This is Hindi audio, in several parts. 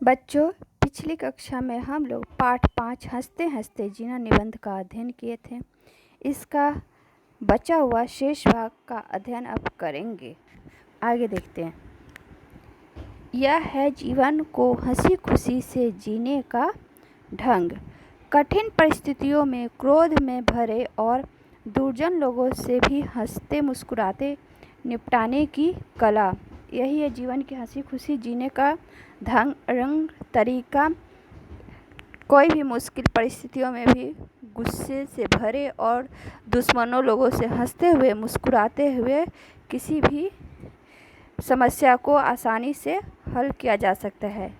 बच्चों, पिछली कक्षा में हम लोग पाठ 5 हंसते हंसते जीना निबंध का अध्ययन किए थे। इसका बचा हुआ शेष भाग का अध्ययन अब करेंगे। आगे देखते हैं। यह है जीवन को हंसी खुशी से जीने का ढंग। कठिन परिस्थितियों में क्रोध में भरे और दुर्जन लोगों से भी हंसते मुस्कुराते निपटाने की कला। यही है जीवन की हंसी खुशी जीने का रंग तरीका। कोई भी मुश्किल परिस्थितियों में भी गुस्से से भरे और दुश्मनों लोगों से हंसते हुए मुस्कुराते हुए किसी भी समस्या को आसानी से हल किया जा सकता है।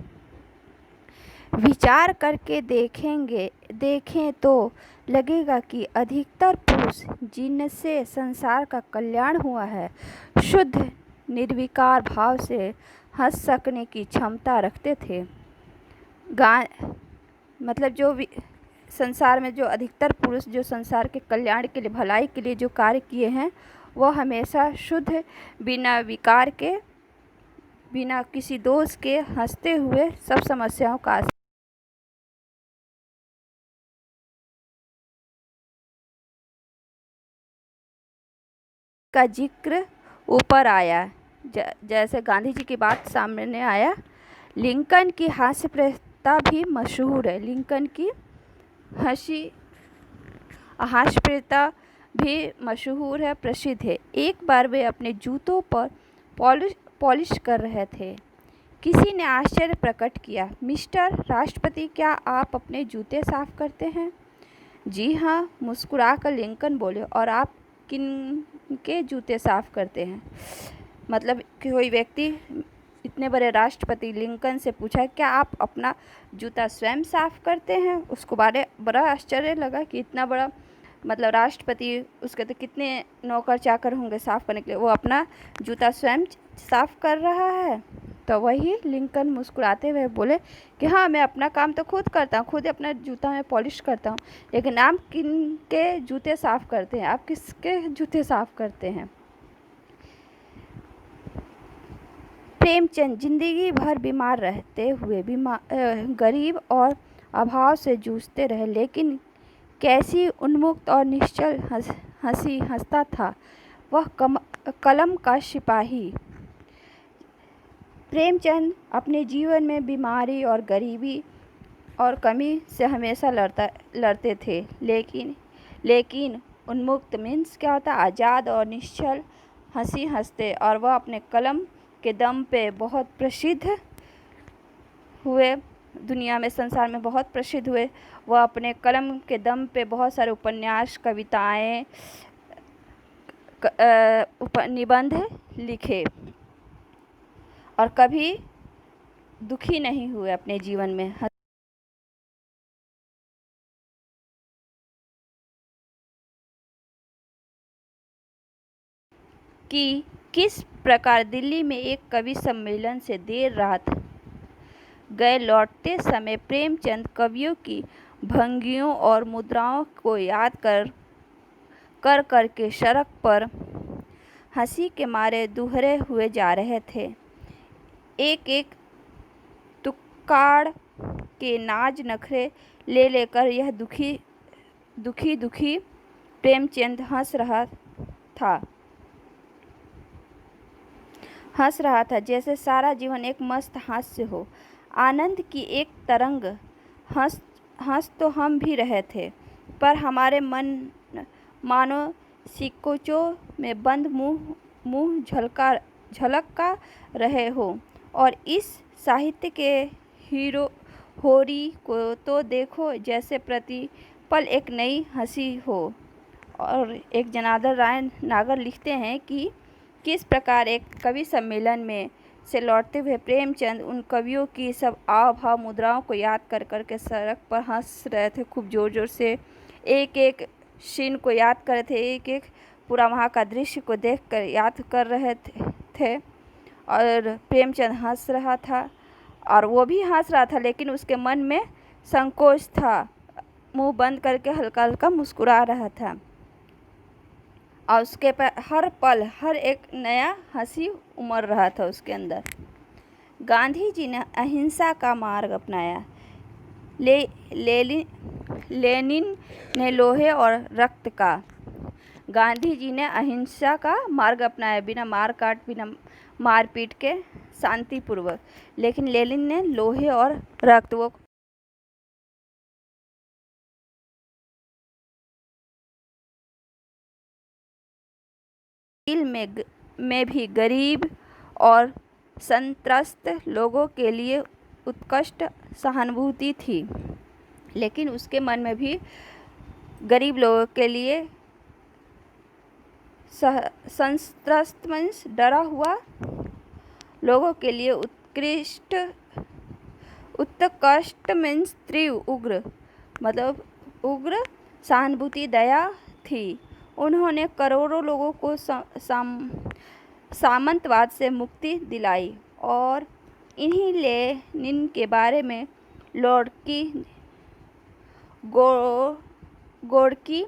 विचार करके देखें तो लगेगा कि अधिकतर पुरुष जिनसे संसार का कल्याण हुआ है, शुद्ध निर्विकार भाव से हंस सकने की क्षमता रखते थे। मतलब जो संसार में जो अधिकतर पुरुष जो संसार के कल्याण के लिए, भलाई के लिए जो कार्य किए हैं, वह हमेशा शुद्ध, बिना विकार के, बिना किसी दोष के हंसते हुए सब समस्याओं का जिक्र ऊपर आया। जैसे गांधी जी की बात सामने आया। लिंकन की हास्यप्रियता भी मशहूर है। लिंकन की हास्यप्रियता भी मशहूर है, प्रसिद्ध है। एक बार वे अपने जूतों पर पॉलिश कर रहे थे। किसी ने आश्चर्य प्रकट किया, मिस्टर राष्ट्रपति, क्या आप अपने जूते साफ करते हैं? जी हाँ, मुस्कुराकर लिंकन बोले। और आप किन के जूते साफ करते हैं? मतलब कोई व्यक्ति इतने बड़े राष्ट्रपति लिंकन से पूछा, क्या आप अपना जूता स्वयं साफ करते हैं? उसको बड़ा आश्चर्य लगा कि इतना बड़ा मतलब राष्ट्रपति, उसके तो कितने नौकर चाकर होंगे साफ करने के लिए, वो अपना जूता स्वयं साफ कर रहा है। तो वही लिंकन मुस्कुराते हुए बोले कि हाँ, मैं अपना काम तो खुद करता हूँ, खुद अपना जूता मैं पॉलिश करता हूँ, लेकिन आप किन के जूते साफ करते हैं? आप किसके जूते साफ करते हैं? प्रेमचंद जिंदगी भर बीमार रहते हुए गरीब और अभाव से जूझते रहे, लेकिन कैसी उन्मुक्त और निश्चल हंसी हंसता था वह कलम का सिपाही। प्रेमचंद अपने जीवन में बीमारी और गरीबी और कमी से हमेशा लड़ते थे, लेकिन उन्मुक्त मीन्स क्या होता? आज़ाद और निश्चल हंसी हंसते, और वह अपने कलम के दम पे बहुत प्रसिद्ध हुए, दुनिया में, संसार में बहुत प्रसिद्ध हुए। वह अपने कलम के दम पे बहुत सारे उपन्यास, कविताएं, निबंध लिखे और कभी दुखी नहीं हुए अपने जीवन में। कि किस प्रकार दिल्ली में एक कवि सम्मेलन से देर रात गए लौटते समय प्रेमचंद कवियों की भंगियों और मुद्राओं को याद कर के सड़क पर हंसी के मारे दुहरे हुए जा रहे थे। एक एक तुक्काड़ के नाज नखरे ले लेकर यह दुखी प्रेमचंद हंस रहा था जैसे सारा जीवन एक मस्त हास्य हो, आनंद की एक तरंग। हंस तो हम भी रहे थे, पर हमारे मन मानो सिक्कोचों में बंद मुंह झलक का रहे हो। और इस साहित्य के होरी को तो देखो, जैसे प्रति पल एक नई हंसी हो। और एक जनार्दन राय नागर लिखते हैं कि किस प्रकार एक कवि सम्मेलन में से लौटते हुए प्रेमचंद उन कवियों की सब आव भाव मुद्राओं को याद कर के सड़क पर हंस रहे थे, खूब जोर जोर से। एक एक सीन को याद कर रहे थे, एक एक पूरा वहाँ का दृश्य को देखकर याद कर रहे थे। और प्रेमचंद हंस रहा था, और वो भी हंस रहा था, लेकिन उसके मन में संकोच था, मुंह बंद करके हल्का हल्का मुस्कुरा रहा था, और उसके पर हर पल हर एक नया हंसी उमड़ रहा था उसके अंदर। गांधी जी ने अहिंसा का मार्ग अपनाया। लेनिन ने लोहे और रक्त का। गांधी जी ने अहिंसा का मार्ग अपनाया, बिना मार काट, बिना मारपीट के, शांतिपूर्वक। लेकिन लेनिन ने लोहे और रक्त, वो दिल में भी गरीब और संत्रस्त लोगों के लिए उत्कृष्ट सहानुभूति थी। लेकिन उसके मन में भी गरीब लोगों के लिए संत्रस्त मीन्स डरा हुआ लोगों के लिए उत्कृष्ट मीन्स तीव्र, उग्र, मतलब उग्र सहानुभूति, दया थी। उन्होंने करोड़ों लोगों को सामंतवाद से मुक्ति दिलाई। और इन्हीं लेनिन के बारे में गोर्की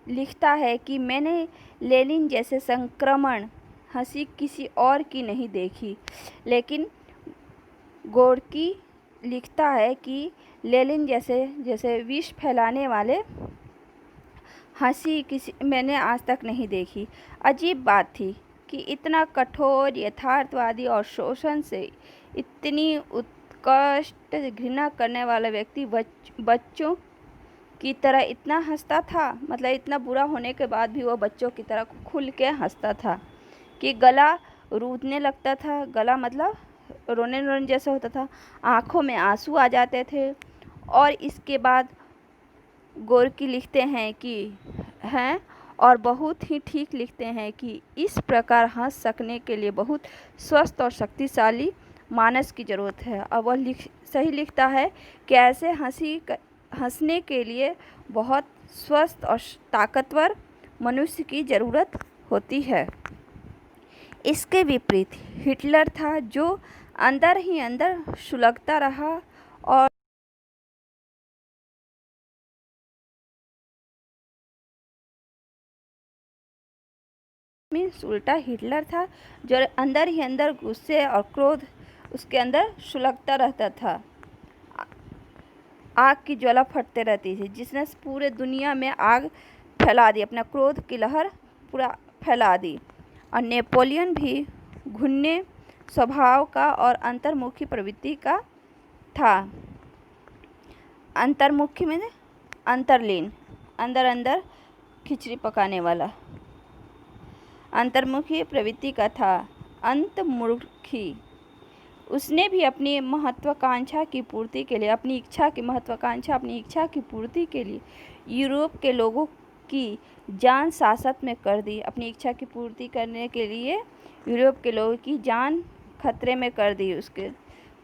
लिखता है कि मैंने लेनिन जैसे संक्रमण हंसी किसी और की नहीं देखी। लेकिन गोर्की लिखता है कि लेनिन जैसे विष फैलाने वाले हंसी किसी मैंने आज तक नहीं देखी। अजीब बात थी कि इतना कठोर, यथार्थवादी और शोषण से इतनी उत्कृष्ट घृणा करने वाला व्यक्ति बच्चों की तरह इतना हंसता था। मतलब इतना बुरा होने के बाद भी वो बच्चों की तरह खुल के हंसता था कि गला रूदने लगता था। गला मतलब रोने जैसा होता था, आँखों में आंसू आ जाते थे। और इसके बाद गोर्की लिखते हैं और बहुत ही ठीक लिखते हैं कि इस प्रकार हंस सकने के लिए बहुत स्वस्थ और शक्तिशाली मानस की ज़रूरत है। और वह सही लिखता है कि ऐसे हंसने के लिए बहुत स्वस्थ और ताकतवर मनुष्य की ज़रूरत होती है। इसके विपरीत हिटलर था, जो अंदर ही अंदर सुलगता रहा और उल्टा हिटलर था जो अंदर ही अंदर गुस्से और क्रोध उसके अंदर सुलगता रहता था। आग की ज्वाला फटते रहती थी, जिसने पूरे दुनिया में आग फैला दी, अपना क्रोध की लहर पूरा फैला दी। और नेपोलियन भी घुन्ने स्वभाव का और अंतर्मुखी प्रवृत्ति का था। अंतर्मुखी में अंतर्लीन, अंदर अंदर खिचड़ी पकाने वाला, अंतर्मुखी प्रवृत्ति का था। अंतर्मुखी उसने भी अपनी महत्वाकांक्षा की पूर्ति के लिए, अपनी इच्छा की पूर्ति के लिए यूरोप के लोगों की जान सासत में कर दी। अपनी इच्छा की पूर्ति करने के लिए यूरोप के लोगों की जान खतरे में कर दी। उसके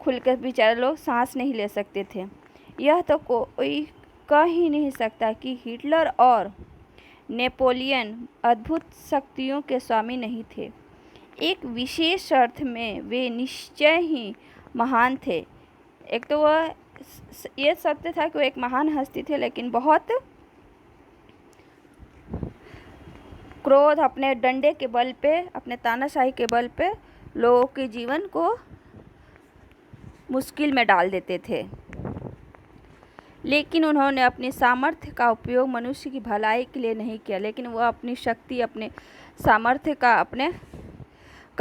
खुलकर बेचारे लोग सांस नहीं ले सकते थे। यह तो कोई कह ही नहीं सकता कि हिटलर और नेपोलियन अद्भुत शक्तियों के स्वामी नहीं थे। एक विशेष अर्थ में वे निश्चय ही महान थे। एक तो वह ये सत्य था कि वो एक महान हस्ती थे, लेकिन बहुत क्रोध, अपने डंडे के बल पे, अपने तानाशाही के बल पे लोगों के जीवन को मुश्किल में डाल देते थे। लेकिन उन्होंने अपनी सामर्थ्य का उपयोग मनुष्य की भलाई के लिए नहीं किया, लेकिन वह अपनी शक्ति, अपने सामर्थ्य का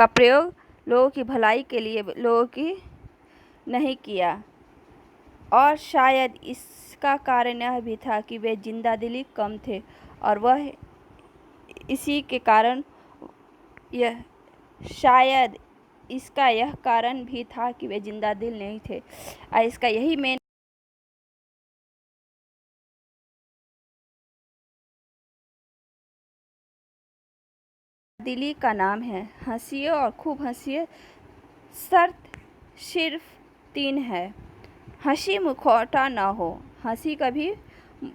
प्रयोग लोगों की भलाई के लिए लोगों की नहीं किया। और शायद इसका कारण यह भी था कि वे जिंदा दिली कम थे, और वह इसी के कारण यह शायद इसका यह कारण भी था कि वे जिंदा दिल नहीं थे। और इसका यही मेन दिली का नाम है। हंसिए और खूब हंसिए। शर्त सिर्फ 3 है। हंसी मुखौटा न हो, हंसी कभी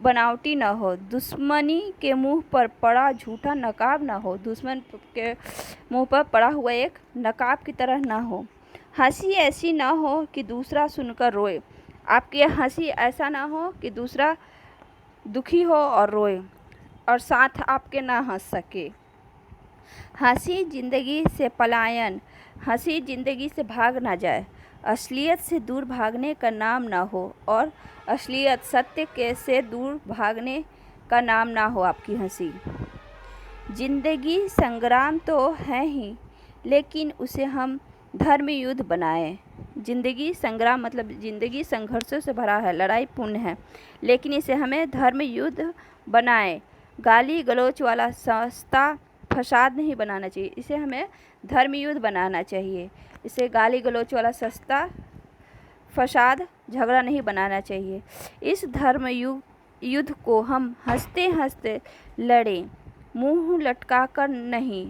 बनावटी न हो, दुश्मनी के मुंह पर पड़ा झूठा नकाब न हो, दुश्मन के मुंह पर पड़ा हुआ एक नकाब की तरह न हो। हंसी ऐसी न हो कि दूसरा सुनकर रोए। आपकी हंसी ऐसा ना हो कि दूसरा दुखी हो और रोए और साथ आपके ना हंस सके। हंसी जिंदगी से पलायन, हंसी जिंदगी से भाग ना जाए, असलियत से दूर भागने का नाम ना हो, और असलियत सत्य के से दूर भागने का नाम ना हो आपकी हंसी। जिंदगी संग्राम तो है ही, लेकिन उसे हम धर्म युद्ध बनाएं। जिंदगी संग्राम मतलब जिंदगी संघर्षों से भरा है, लड़ाई पूर्ण है, लेकिन इसे हमें धर्म युद्ध बनाएं। गाली गलौच वाला सस्ता फसाद नहीं बनाना चाहिए, इसे हमें धर्म युद्ध बनाना चाहिए। इसे गाली गलौच वाला सस्ता फसाद झगड़ा नहीं बनाना चाहिए। इस धर्म युद्ध को हम हंसते हंसते लड़ें, मुंह लटकाकर नहीं,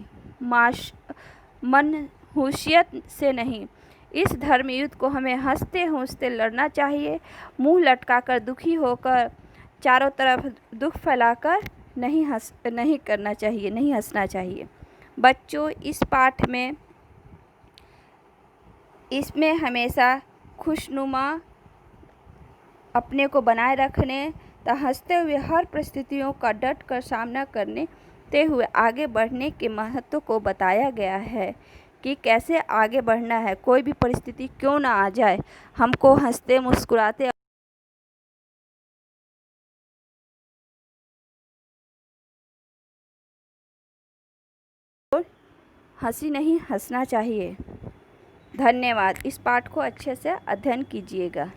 मनहूसियत से नहीं। इस धर्म युद्ध को हमें हंसते हंसते लड़ना चाहिए, मुंह लटकाकर, दुखी होकर, चारों तरफ दुख फैलाकर नहीं करना चाहिए, नहीं हंसना चाहिए। बच्चों, इस पाठ में इसमें हमेशा खुशनुमा अपने को बनाए रखने तथा हंसते हुए हर परिस्थितियों का डट कर सामना करते हुए आगे बढ़ने के महत्व को बताया गया है कि कैसे आगे बढ़ना है। कोई भी परिस्थिति क्यों ना आ जाए, हमको हंसते मुस्कुराते हंसी नहीं हंसना चाहिए। धन्यवाद। इस पाठ को अच्छे से अध्ययन कीजिएगा।